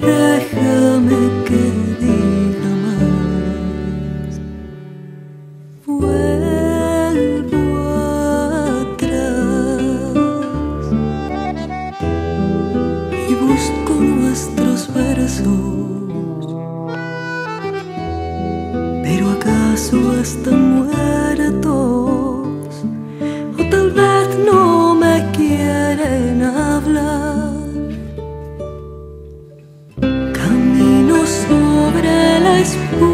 déjame que diga más. Vuelvo atrás y busco nuestros versos, pero acaso están muertos, o tal vez no me quieren hablar. Camino sobre la espuma